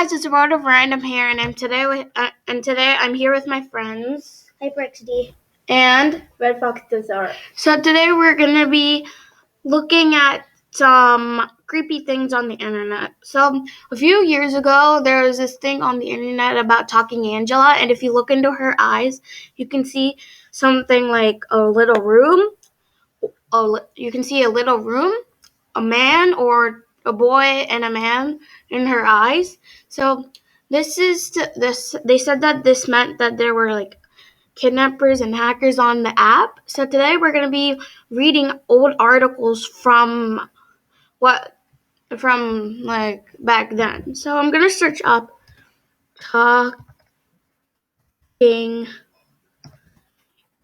guys, it's a world of random here, and today I'm here with my friends Hypr XD and RedFoxDoesArt. So today we're gonna be looking at some creepy things on the internet. So a few years ago, there was this thing on the internet about Talking Angela, and if you look into her eyes, you can see something like a little room. You can see a little room, a man or a boy and a man in her eyes. So they said that this meant that there were like kidnappers and hackers on the app. So today we're going to be reading old articles from like back then. So I'm going to search up Talking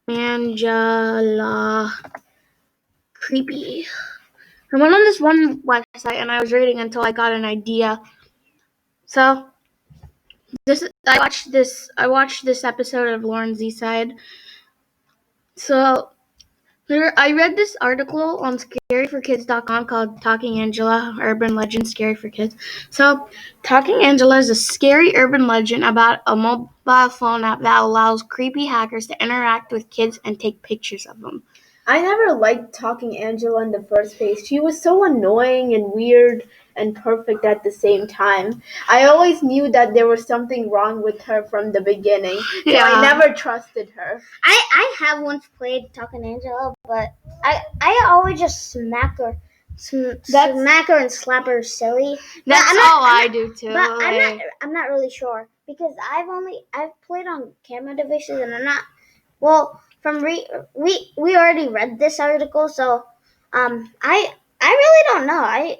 Angela creepy. I went on this one website and I was reading until I got an idea. So I watched this episode of Lauren Z Side. So I read this article on scaryforkids.com called Talking Angela, Urban Legend Scary for Kids. So Talking Angela is a scary urban legend about a mobile phone app that allows creepy hackers to interact with kids and take pictures of them. I never liked Talking Angela in the first place. She was so annoying and weird and perfect at the same time. I always knew that there was something wrong with her from the beginning, so I never trusted her. I have once played Talking Angela, but I always just smack her and slap her silly. I do too. But I'm not really sure because I've played on camera devices and I'm not we already read this article, so I really don't know.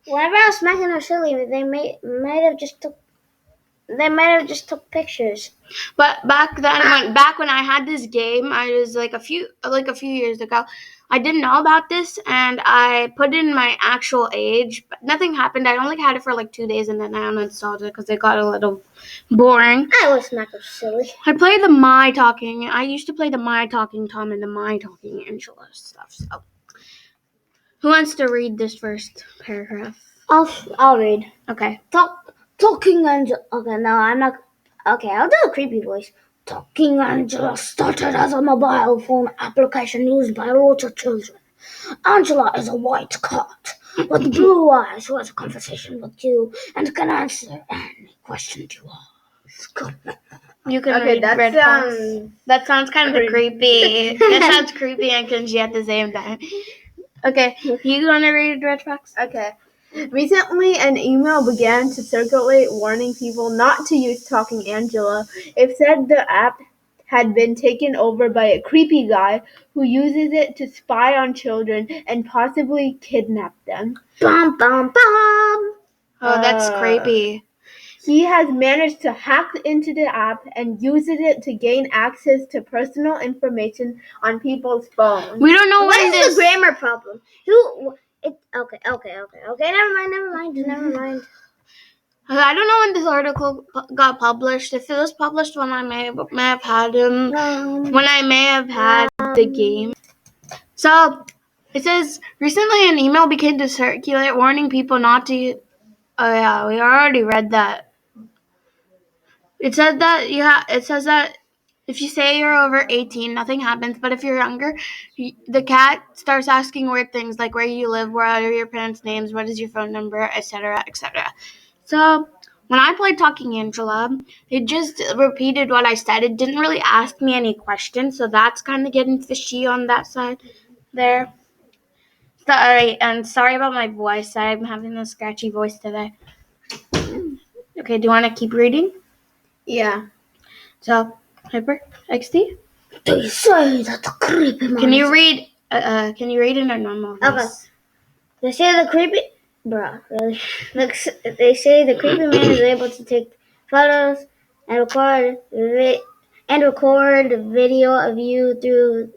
Whenever I was smacking her silly, they might have just took pictures. But back when I had this game, I was like a few years ago, I didn't know about this, and I put in my actual age, but nothing happened. I only had it for like 2 days, and then I uninstalled it because it got a little boring. I was smack her silly. I played the My Talking. I used to play the My Talking Tom and the My Talking Angela stuff. So, who wants to read this first paragraph? I'll read. Okay. Talking Angela. Okay, no, I'm not. Okay, I'll do a creepy voice. Talking Angela started as a mobile phone application used by lots of children. Angela is a white cat with blue eyes who has a conversation with you and can answer any question you ask. You can read Red Fox. That sounds kind of creepy. That sounds creepy and cringy at the same time. Okay, you want to read Red Fox? Okay. Recently, an email began to circulate warning people not to use Talking Angela. It said the app had been taken over by a creepy guy who uses it to spy on children and possibly kidnap them. Bum, bum, bum. Oh, that's creepy. He has managed to hack into the app and uses it to gain access to personal information on people's phones. We don't know what is the grammar problem. Okay. Never mind. I don't know when this article got published. If it was published when I may have had him, when I may have had the game. So it says recently an email began to circulate warning people not to. Oh yeah, we already read that. It says that if you say you're over 18, nothing happens. But if you're younger, the cat starts asking weird things like where you live, what are your parents' names, what is your phone number, etc., etc. So when I played Talking Angela, it just repeated what I said. It didn't really ask me any questions, so that's kind of getting fishy on that side there. Sorry about my voice. I'm having a scratchy voice today. Okay, do you want to keep reading? Yeah. So, Hypr XD? They say that the creepy man Can you read in a normal voice? Okay. They say the creepy... Bruh, really? They say the creepy man is able to take photos and record video of you through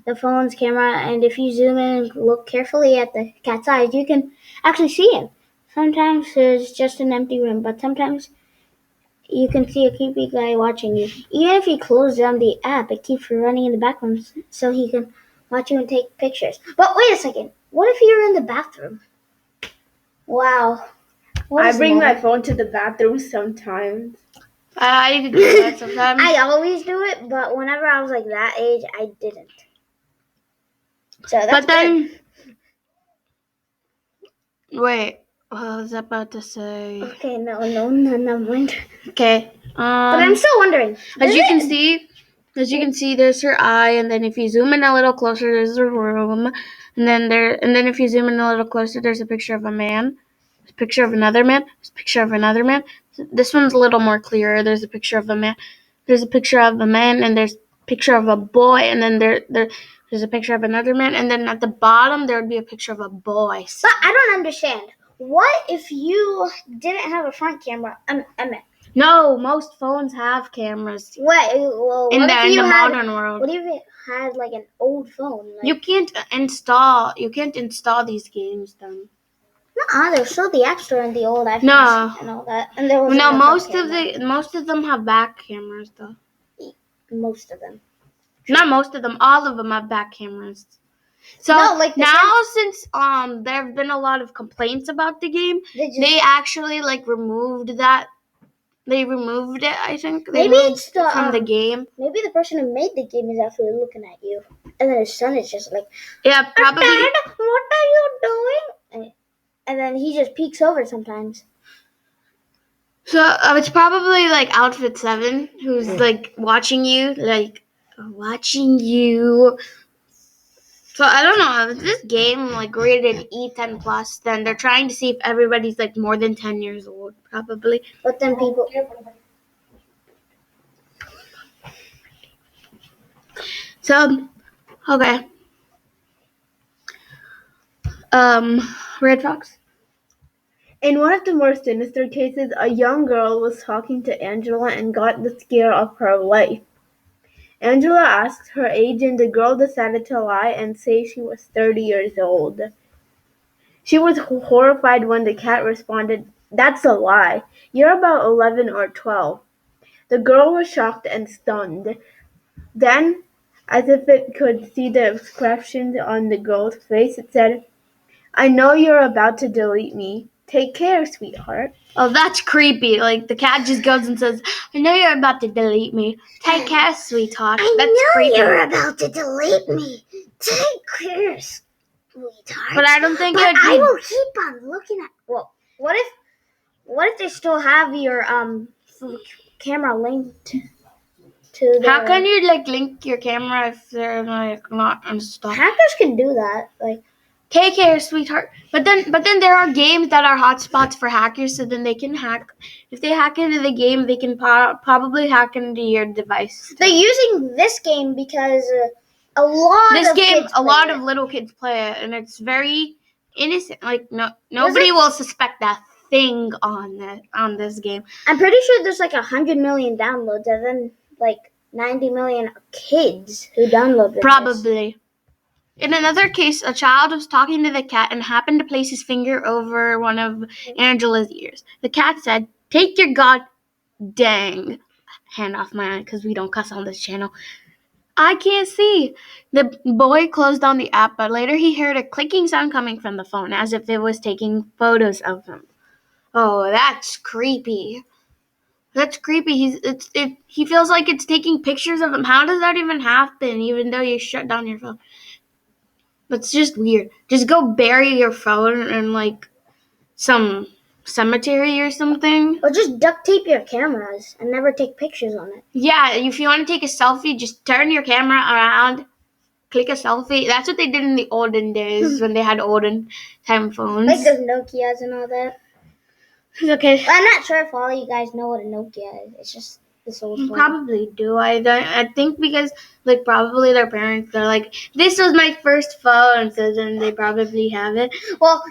the phone's camera, and if you zoom in and look carefully at the cat's eyes, you can actually see him. Sometimes there's just an empty room, but sometimes you can see a creepy guy watching you. Even if you close down the app, it keeps running in the background so he can watch you and take pictures. But wait a second. What if you're in the bathroom? Wow. What I is the bring my matter? phone to the bathroom sometimes. I do that sometimes. I always do it, but whenever I was like that age, I didn't. So that's But then, good. wait, what was I about to say? Okay, no, never mind. Okay. But I'm still wondering. As you can see, there's her eye, and then if you zoom in a little closer, there's her room, and then if you zoom in a little closer, there's a picture of a man, there's a picture of another man, there's a picture of another man. This one's a little more clearer. There's a picture of a man, there's a picture of a man, and there's a picture of a boy, and then there's a picture of another man, and then at the bottom there would be a picture of a boy. But I don't understand. What if you didn't have a front camera? No, most phones have cameras Well, in what if you the had? modern world. What if it had like an old phone? Like, You can't install these games then. there's still the App Store and the old iPhones No. and all that. And there was No, no most of them have back cameras though. most of them. Not most of them, all of them have back cameras. So No, like the now since there have been a lot of complaints about the game, they actually like removed that. They removed it, I think. They Maybe removed it's the, it from the game. Maybe the person who made the game is actually looking at you, and then his son is just like, Yeah, probably. Dad, what are you doing? And then he just peeks over sometimes. So it's probably like Outfit 7 who's like watching you. So I don't know, if this game like rated E10 plus, then they're trying to see if everybody's like more than 10 years old, probably. But then people. So, okay. Red Fox. In one of the more sinister cases, a young girl was talking to Angela and got the scare of her life. Angela asked her age and the girl decided to lie and say she was 30 years old. She was horrified when the cat responded, "That's a lie. You're about 11 or 12." The girl was shocked and stunned. Then, as if it could see the expression on the girl's face, it said, "I know you're about to delete me. Take care, sweetheart." Oh, that's creepy. Like, the cat just goes and says, "I know you're about to delete me. Take care, sweetheart." That's creepy. You're about to delete me. Take care, sweetheart. But I don't think I will keep on looking at. Well, what if they still have your camera linked to their... How can you like link your camera if they're like not installed? Hackers can do that. Like, Take care, sweetheart. But then there are games that are hotspots for hackers, so then they can hack. If they hack into the game, they can probably hack into your device. they're using this game because a lot of little kids play it, and it's very innocent. Like nobody will suspect that thing on this game. I'm pretty sure there's like 100 million downloads, and then like 90 million kids who downloaded Probably. This. In another case, a child was talking to the cat and happened to place his finger over one of Angela's ears. The cat said, "Take your god dang hand off my eye," because we don't cuss on this channel. "I can't see." The boy closed down the app, but later he heard a clicking sound coming from the phone, as if it was taking photos of him. Oh, that's creepy. That's creepy. He feels like it's taking pictures of him. How does that even happen, even though you shut down your phone? It's just weird. Just go bury your phone in like some cemetery or something. Or just duct tape your cameras and never take pictures on it. Yeah, if you want to take a selfie, just turn your camera around, click a selfie. That's what they did in the olden days when they had olden time phones. Like those Nokias and all that. Okay. Well, I'm not sure if all you guys know what a Nokia is. It's just this old phone. Probably do. I think because like probably their parents are like, "This was my first phone," so then they probably have it. Well,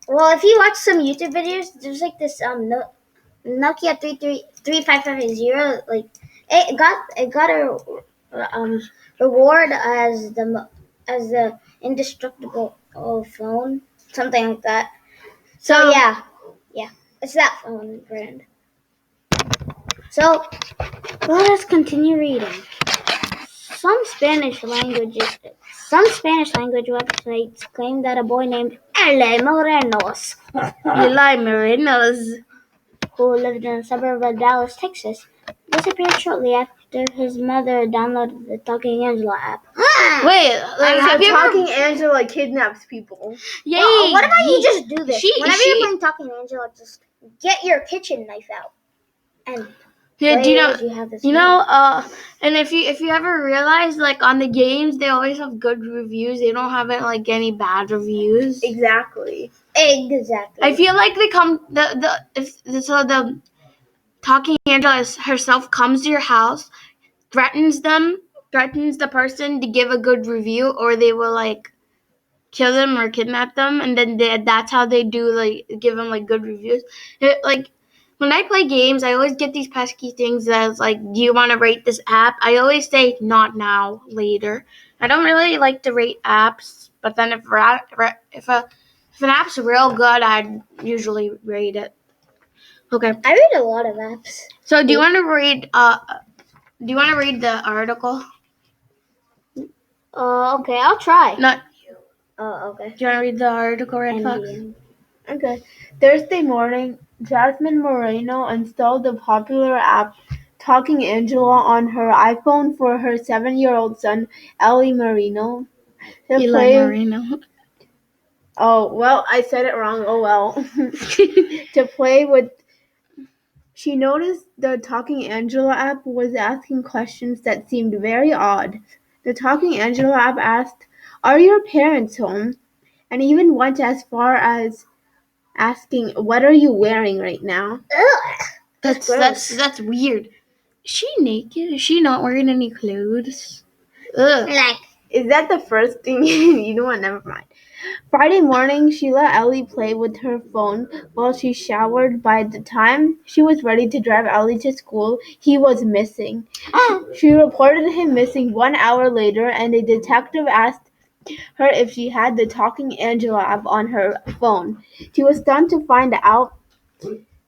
if you watch some YouTube videos, there's like this Nokia 3550. Like it got a reward as the indestructible phone, something like that. So yeah, it's that phone brand. So let us continue reading. Some Spanish language websites claim that a boy named Eli Morenos, who lived in a suburb of Dallas, Texas, disappeared shortly after his mother downloaded the Talking Angela app. Wait, like, have you ever? Talking Angela kidnaps people. Yay! Well, what about you just do this? Whenever she- you're playing Talking Angela, just get your kitchen knife out and Yeah, do you know? as you have this. And if you ever realize, like, on the games, they always have good reviews. They don't have like any bad reviews. Exactly. I feel like they come the Talking Angela herself comes to your house, threatens the person to give a good review, or they will like kill them or kidnap them, and then that's how they do, like, give them like good reviews. Like, when I play games, I always get these pesky things that's like, do you want to rate this app? I always say not now, later. I don't really like to rate apps, but then if an app's real good, I'd usually rate it. Okay. I read a lot of apps. So do you want to read the article? Okay, I'll try. Not. Okay. Do you want to read the article, Red Fox? Okay. Thursday morning, Jasmine Moreno installed the popular app Talking Angela on her iPhone for her 7-year-old son, Eli Moreno. Moreno. Oh, well, I said it wrong. Oh, well. To play with. She noticed the Talking Angela app was asking questions that seemed very odd. The Talking Angela app asked, "Are your parents home?" and even went as far as asking, "What are you wearing right now?" Ugh, That's weird. Is she naked? Is she not wearing any clothes? Ugh. like, Is that the first thing? You know what? Never mind. Friday morning, she let Ellie play with her phone while she showered. By the time she was ready to drive Ellie to school, he was missing. She reported him missing 1 hour later, and a detective asked her if she had the Talking Angela app on her phone. She was stunned to find out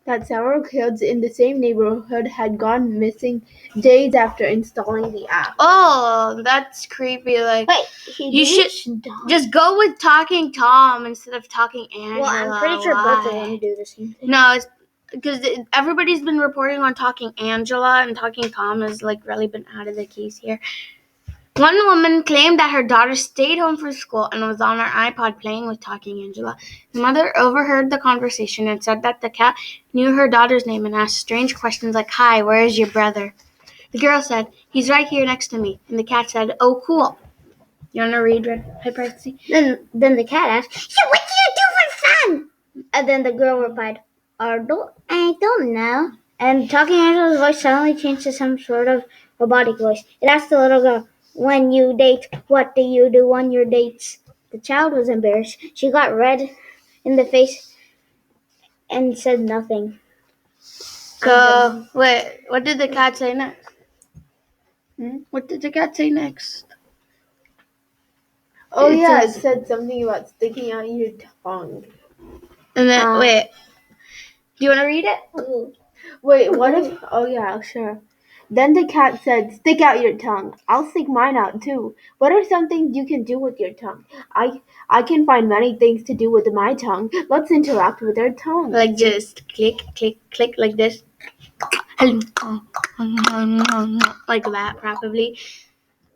that several kids in the same neighborhood had gone missing days after installing the app. Oh, that's creepy. Like, wait, you should just go with Talking Tom instead of Talking Angela. Well, I'm pretty sure both of them do the same thing. No, it's because everybody's been reporting on Talking Angela, and Talking Tom has like really been out of the case here. One woman claimed that her daughter stayed home from school and was on her iPod playing with Talking Angela. The mother overheard the conversation and said that the cat knew her daughter's name and asked strange questions like, "Hi, where is your brother?" The girl said, "He's right here next to me." And the cat said, "Oh, cool." You want to read Hypr XD? Then the cat asked, "So what do you do for fun?" And then the girl replied, I don't know." And Talking Angela's voice suddenly changed to some sort of robotic voice. It asked the little girl, "When you date, what do you do on your dates?" The child was embarrassed. She got red in the face and said nothing. So, wait, what did the cat say next? Hmm? What did the cat say next? Oh, yeah, it said something about sticking out your tongue. And then, wait, do you want to read it? Wait, what if... Oh, yeah, sure. Then the cat said, "Stick out your tongue. I'll stick mine out, too. What are some things you can do with your tongue? I can find many things to do with my tongue. Let's interact with our tongue." Like just click, click, click like this. Like that, probably.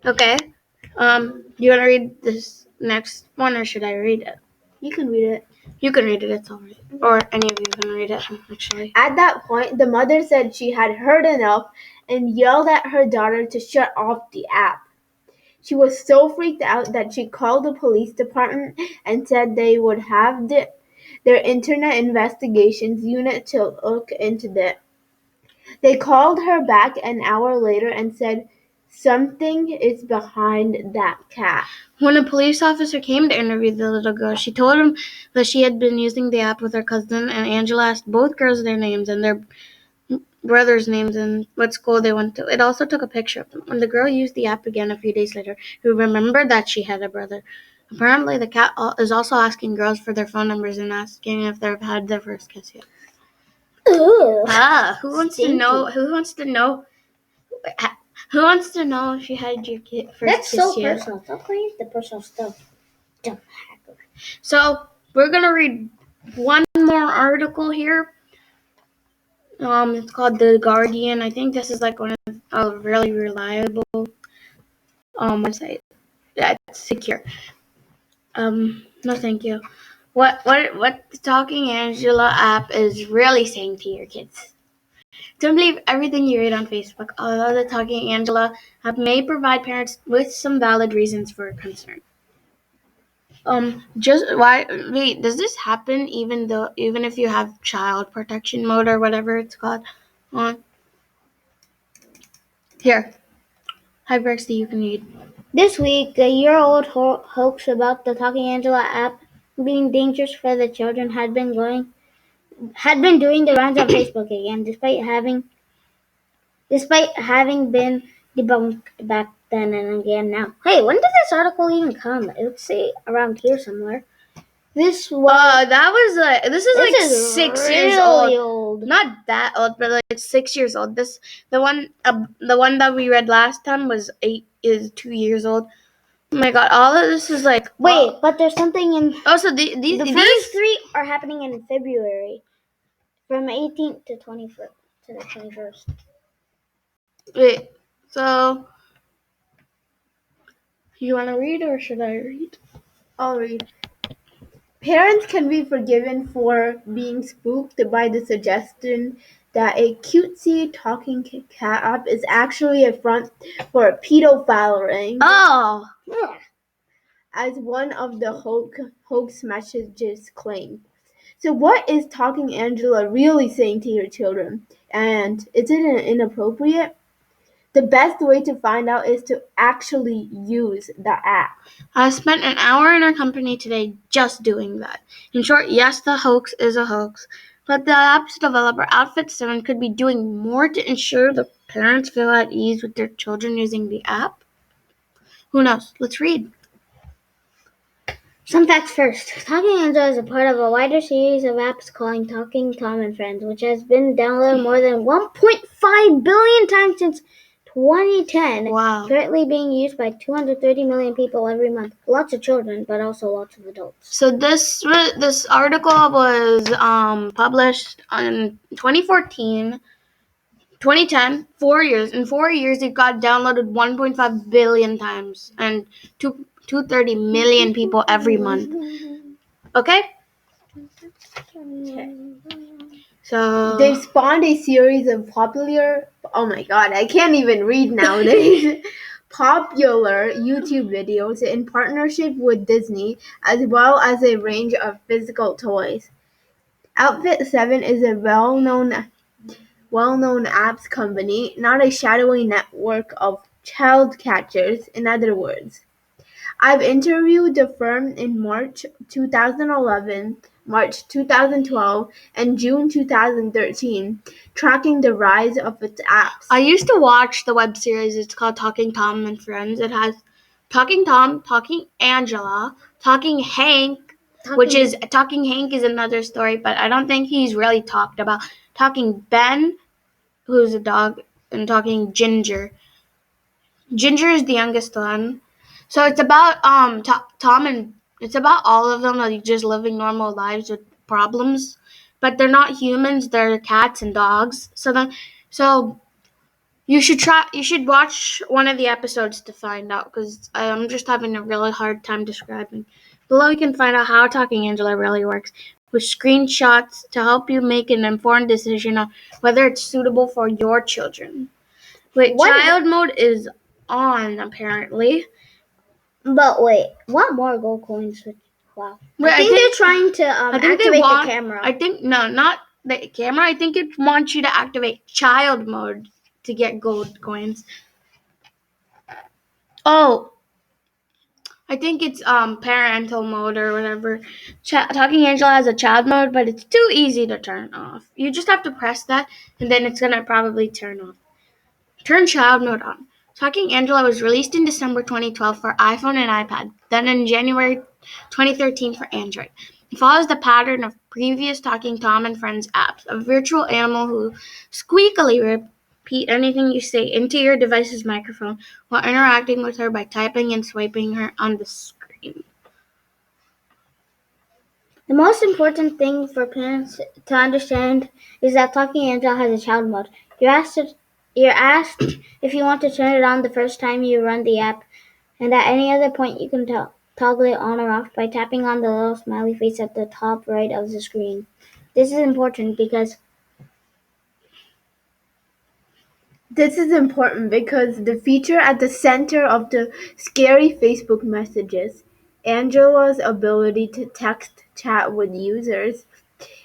Okay. Do you want to read this next one, or should I read it? You can read it. You can read it, it's alright. Or any of you can read it, actually. At that point, the mother said she had heard enough and yelled at her daughter to shut off the app. She was so freaked out that she called the police department and said they would have their Internet Investigations Unit to look into it. They called her back an hour later and said, "Something is behind that cat." When a police officer came to interview the little girl, she told him that she had been using the app with her cousin, and Angela asked both girls their names and their brothers' names and what school they went to. It also took a picture of them. When the girl used the app again a few days later, she remembered that she had a brother. Apparently, the cat is also asking girls for their phone numbers and asking if they've had their first kiss yet. Ugh. Who wants to know? Who wants to know? Who wants to know if you had your first That's kiss so yet? personal. Don't claim the personal stuff. Dumb hacker. So we're gonna read one more article here. It's called The Guardian. I think this is like one of a really reliable website that's secure. No, thank you. What the Talking Angela app is really saying to your kids? Don't believe everything you read on Facebook. Although the Talking Angela app may provide parents with some valid reasons for concern. Does this happen even if you have child protection mode or whatever it's called on? Here, Hypr XD, you can read. This week, a year-old hoax about the Talking Angela app being dangerous for the children had been doing the rounds on Facebook again, despite having been debunked back then and again now. Hey, when did this article even come? It would say around here somewhere. This was This is 6 years really old. Not that old, but like 6 years old. The one that we read last time is 2 years old. Oh my god, all of this is like Wait, but there's something in so the first 3 are happening in February, from 18th to 21st to the 21st. Wait, so you want to read or should I read? I'll read. Parents can be forgiven for being spooked by the suggestion that a cutesy talking cat app is actually a front for a pedophile ring. Oh, As one of the hoax messages claimed. So what is Talking Angela really saying to your children? And is it inappropriate? The best way to find out is to actually use the app. I spent an hour in our company today just doing that. In short, yes, the hoax is a hoax, but the app's developer, Outfit 7, could be doing more to ensure the parents feel at ease with their children using the app. Who knows? Let's read. Some facts first. Talking Angela is a part of a wider series of apps called Talking Tom and Friends, which has been downloaded more than 1.5 billion times since 2010. Wow. Currently being used by 230 million people every month. Lots of children, but also lots of adults. So this article was published in 2014, 2010, 4 years. In 4 years, it got downloaded 1.5 billion times and 230 million people every month. Okay? So They've spawned a series of popular, oh my god, I can't even read nowadays, popular YouTube videos in partnership with Disney, as well as a range of physical toys. Outfit 7 is a well-known apps company, not a shadowy network of child catchers, in other words. I've interviewed the firm in March 2011, March 2012, and June 2013, tracking the rise of its apps. I used to watch the web series. It's called Talking Tom and Friends. It has Talking Tom, Talking Angela, Talking Hank, Talking Hank is another story, but I don't think he's really talked about. Talking Ben, who's a dog, and Talking Ginger. Ginger is the youngest one. So it's about Tom and it's about all of them like just living normal lives with problems, but they're not humans. They're cats and dogs. So you should watch one of the episodes to find out, because I'm just having a really hard time describing. Below you can find out how Talking Angela really works, with screenshots to help you make an informed decision on whether it's suitable for your children. Wait, child mode is on apparently. But wait, what more gold coins? Wow. Wait, I think they're trying to activate the camera. I think no, not the camera. I think it wants you to activate child mode to get gold coins. Oh, I think it's parental mode or whatever. Talking Angela has a child mode, but it's too easy to turn off. You just have to press that, and then it's gonna probably turn off. Turn child mode on. Talking Angela was released in December 2012 for iPhone and iPad, then in January 2013 for Android. It follows the pattern of previous Talking Tom and Friends apps, a virtual animal who squeakily repeat anything you say into your device's microphone while interacting with her by typing and swiping her on the screen. The most important thing for parents to understand is that Talking Angel has a child mode. You're asked if you want to turn it on the first time you run the app, and at any other point you can toggle it on or off by tapping on the little smiley face at the top right of the screen. This is important because the feature at the center of the scary Facebook messages, Angela's ability to text chat with users,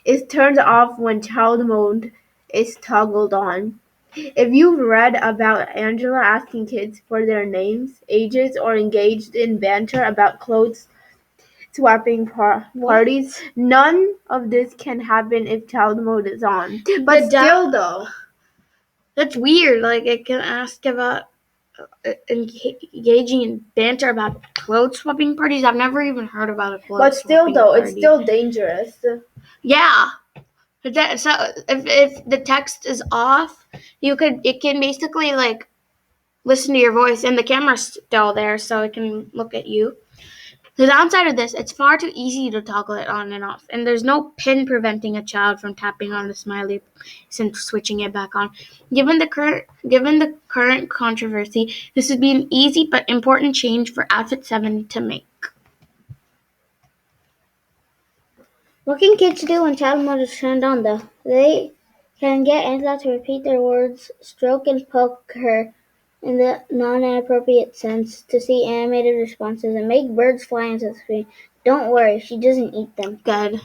is turned off when child mode is toggled on. If you've read about Angela asking kids for their names, ages, or engaged in banter about clothes swapping parties, none of this can happen if child mode is on. But still though, that's weird. Like, it can ask about engaging in banter about clothes swapping parties. I've never even heard about a clothes swapping party. it's still dangerous. Yeah. So if the text is off, it can basically like listen to your voice, and the camera's still there, so it can look at you. The downside of this, it's far too easy to toggle it on and off, and there's no pin preventing a child from tapping on the smiley and switching it back on. Given the current controversy, this would be an easy but important change for Outfit 7 to make. what can kids do when child mode is turned on though? They can get Angela to repeat their words, stroke and poke her in the non-inappropriate sense to see animated responses, and make birds fly into the screen. Don't worry, she doesn't eat them. Good.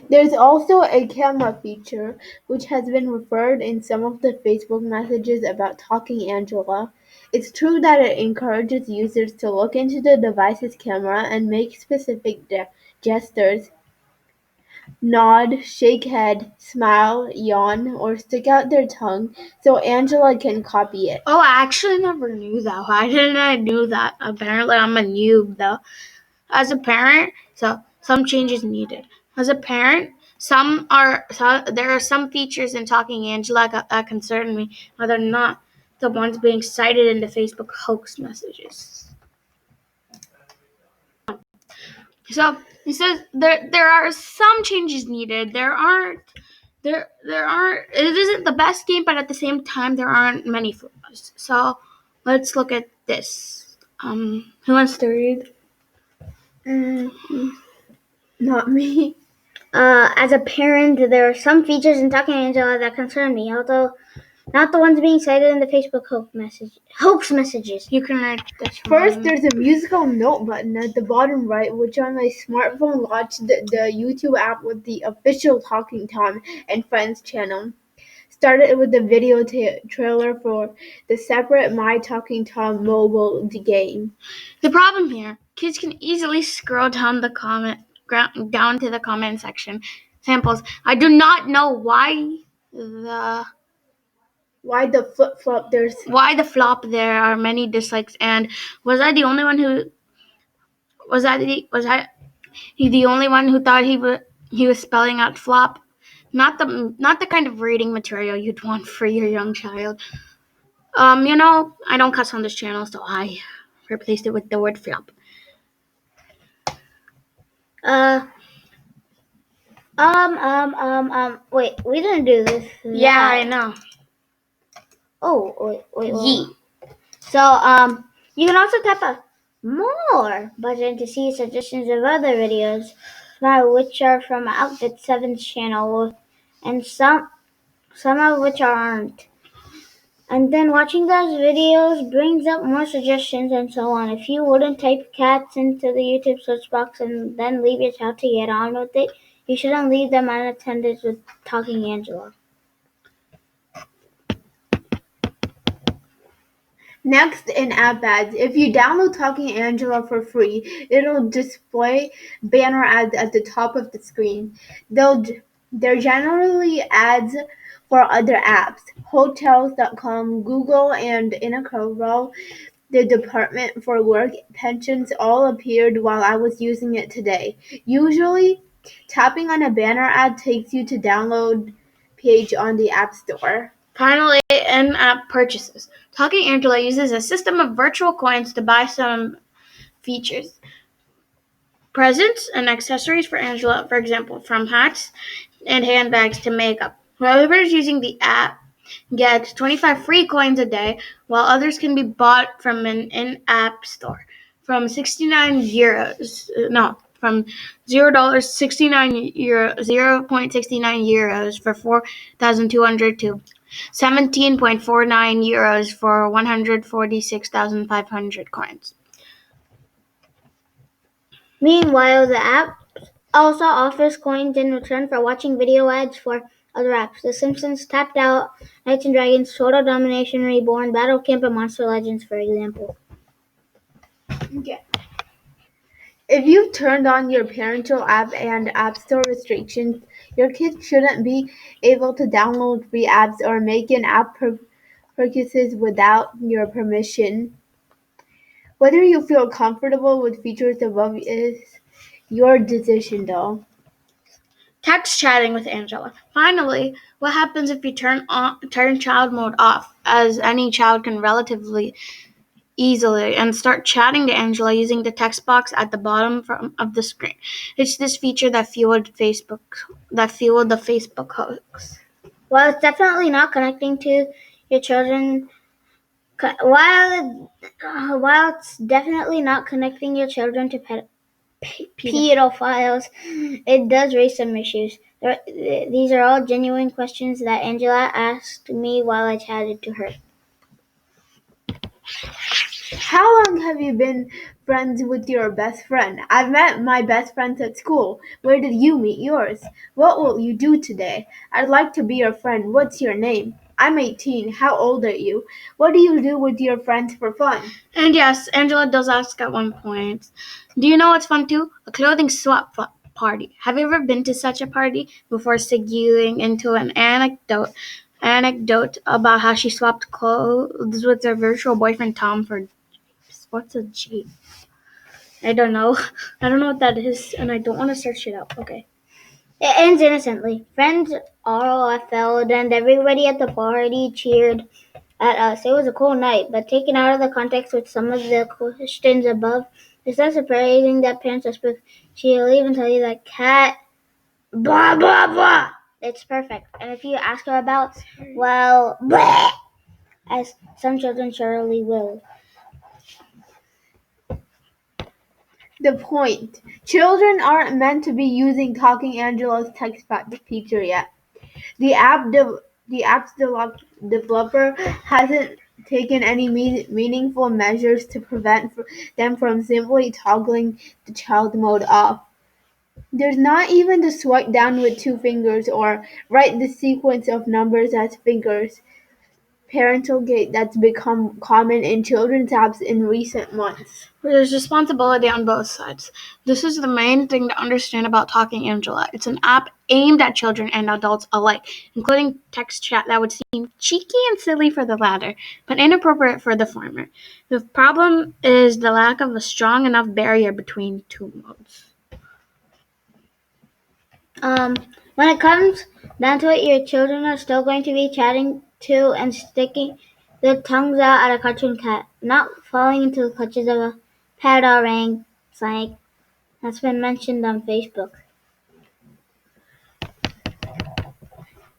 There's also a camera feature, which has been referred in some of the Facebook messages about Talking Angela. It's true that it encourages users to look into the device's camera and make specific gestures. Nod, shake head, smile, yawn, or stick out their tongue so Angela can copy it. Oh, I actually never knew that. Why didn't I know that? Apparently, I'm a noob, though. As a parent, so some changes needed. As a parent, there are some features in Talking Angela that concern me, but they're not the ones being cited in the Facebook hoax messages. So it says there are some changes needed. There aren't. It isn't the best game, but at the same time, there aren't many flaws. So let's look at this. Who wants to read? Not me. As a parent, there are some features in Talking Angela that concern me, although not the ones being cited in the Facebook hoax messages. You can write this First, one. there's a musical note button at the bottom right, which on my smartphone launched the YouTube app with the official Talking Tom and Friends channel. Started with the video trailer for the separate My Talking Tom mobile game. The problem here, kids can easily scroll down to the comment section. Samples. I do not know why the flip-flop there are many dislikes, and was I the only one who thought he was spelling out flop? Not the kind of reading material you'd want for your young child. I don't cuss on this channel, so I replaced it with the word flop. Wait, we didn't do this. Yeah, I know. Oh, wait. Yee. So, you can also tap a more button to see suggestions of other videos, which are from Outfit 7's channel, and some of which aren't. And then watching those videos brings up more suggestions and so on. If you wouldn't type cats into the YouTube search box and then leave your child to get on with it, you shouldn't leave them unattended with Talking Angela. Next, in-app ads. If you download Talking Angela for free, it'll display banner ads at the top of the screen. They're generally ads for other apps, Hotels.com, Google, and in a row, the Department for Work Pensions all appeared while I was using it today. Usually, tapping on a banner ad takes you to download page on the App Store. Finally, in-app purchases. Talking Angela uses a system of virtual coins to buy some features. Presents and accessories for Angela, for example, from hats and handbags to makeup. Whoever is using the app gets 25 free coins a day, while others can be bought from an in-app store. From 69 euros, from €0.69 euros for 4,200 to 17.49 euros for 146,500 coins. Meanwhile, the app also offers coins in return for watching video ads for other apps. The Simpsons, Tapped Out, Knights and Dragons, Total Domination Reborn, Battle Camp, and Monster Legends, for example. Okay. If you've turned on your parental app and App Store restrictions, your kids shouldn't be able to download free apps or make in-app purchases without your permission. Whether you feel comfortable with features above is your decision, though. Text chatting with Angela. Finally, what happens if you turn child mode off, as any child can relatively easily, and start chatting to Angela using the text box at the bottom of the screen? It's this feature that fueled the Facebook hoax. While it's definitely not connecting to your children, while it's definitely not connecting your children to pedophiles, it does raise some issues. These are all genuine questions that Angela asked me while I chatted to her. How long have you been friends with your best friend? I've met my best friends at school. Where did you meet yours? What will you do today? I'd like to be your friend. What's your name? I'm 18. How old are you? What do you do with your friends for fun? And yes, Angela does ask at one point, do you know what's fun too? A clothing swap party. Have you ever been to such a party? Before segueing into an anecdote about how she swapped clothes with her virtual boyfriend Tom for Jeeps. What's a Jeep? I don't know. I don't know what that is, and I don't want to search it up. Okay. It ends innocently. Friends ROFL'd and everybody at the party cheered at us. It was a cool night, but taken out of the context with some of the questions above, it's not surprising that parents are spooked. She'll even tell you that cat blah blah blah. It's perfect. And if you ask her about, well, bleh, as some children surely will. The point. Children aren't meant to be using Talking Angela's text feature yet. The app's developer hasn't taken any meaningful measures to prevent them from simply toggling the child mode off. There's not even the swipe down with 2 fingers or write the sequence of numbers as fingers parental gate that's become common in children's apps in recent months. There's responsibility on both sides. This is the main thing to understand about Talking Angela. It's an app aimed at children and adults alike, including text chat that would seem cheeky and silly for the latter, but inappropriate for the former. The problem is the lack of a strong enough barrier between two modes. When it comes down to it, your children are still going to be chatting to and sticking their tongues out at a cartoon cat, not falling into the clutches of a padarang slang that's been mentioned on Facebook.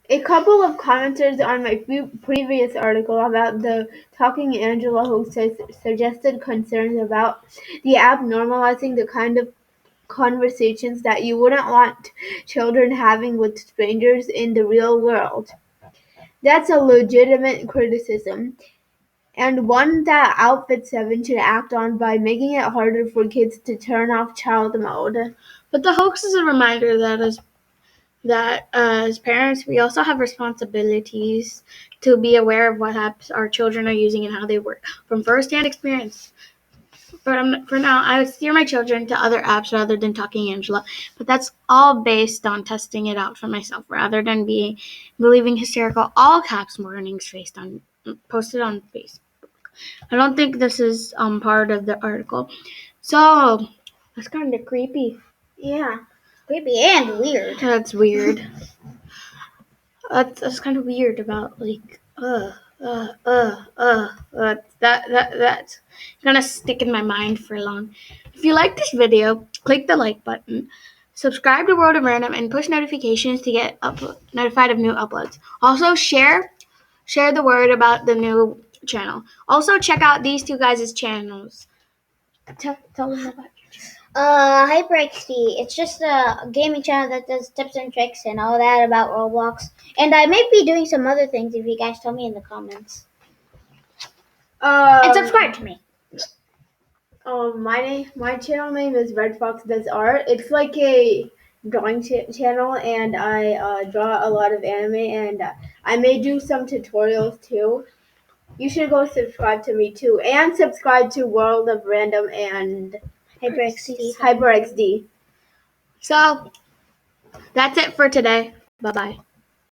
A couple of commenters on my previous article about the Talking Angela host has suggested concerns about the app normalizing the kind of conversations that you wouldn't want children having with strangers in the real world. That's a legitimate criticism, and one that Outfit 7 should act on by making it harder for kids to turn off child mode. But the hoax is a reminder that as parents, we also have responsibilities to be aware of what apps our children are using and how they work from first-hand experience. For now, I would steer my children to other apps rather than Talking Angela, but that's all based on testing it out for myself rather than believing hysterical all caps warnings posted on Facebook. I don't think this is part of the article. So, that's kind of creepy. Yeah, creepy and weird. That's weird. That's kind of weird about like that's gonna stick in my mind for long. If you like this video, click the like button, subscribe to World of Random, and push notifications to get notified of new uploads. Also share the word about the new channel. Also check out these two guys' channels. Tell them about your channel. Hypr XD. It's just a gaming channel that does tips and tricks and all that about Roblox. And I may be doing some other things if you guys tell me in the comments. And subscribe to me. My channel name is RedFoxDoesArt. It's like a drawing channel, and I draw a lot of anime, and I may do some tutorials too. You should go subscribe to me too, and subscribe to World of Random and Hypr XD. Hypr XD. So that's it for today. Bye bye.